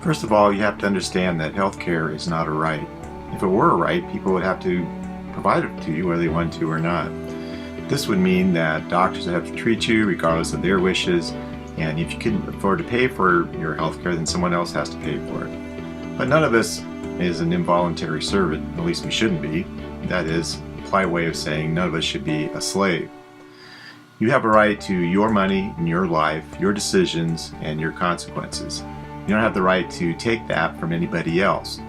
First of all, you have to understand that healthcare is not a right. If it were a right, people would have to provide it to you whether they want to or not. This would mean that doctors would have to treat you regardless of their wishes, and if you couldn't afford to pay for your healthcare, then someone else has to pay for it. But none of us is an involuntary servant, at least we shouldn't be. That is a polite way of saying none of us should be a slave. You have a right to your money and your life, your decisions, and your consequences. You don't have the right to take that from anybody else.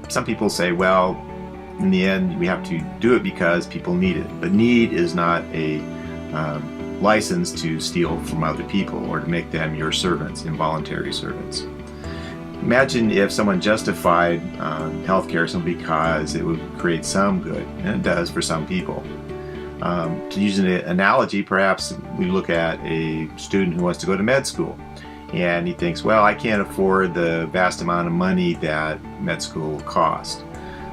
Some people say, well, in the end, we have to do it because people need it. But need is not a license to steal from other people or to make them your servants, involuntary servants. Imagine if someone justified healthcare simply because it would create some good, and it does for some people. To use an analogy, perhaps we look at a student who wants to go to med school, and he thinks, well, I can't afford the vast amount of money that med school costs.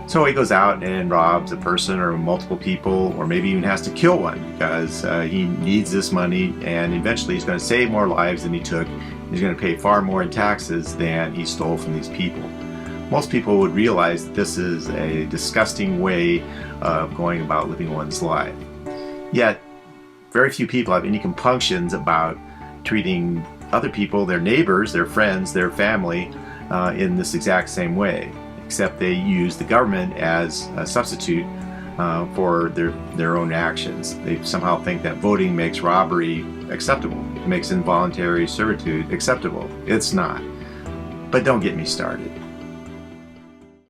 So he goes out and robs a person or multiple people, or maybe even has to kill one because he needs this money, and eventually he's going to save more lives than he took. He's going to pay far more in taxes than he stole from these people. Most people would realize that this is a disgusting way of going about living one's life. Yet, very few people have any compunctions about treating other people, their neighbors, their friends, their family, in this exact same way, except they use the government as a substitute for their own actions. They somehow think that voting makes robbery acceptable. It makes involuntary servitude acceptable. It's not. But don't get me started.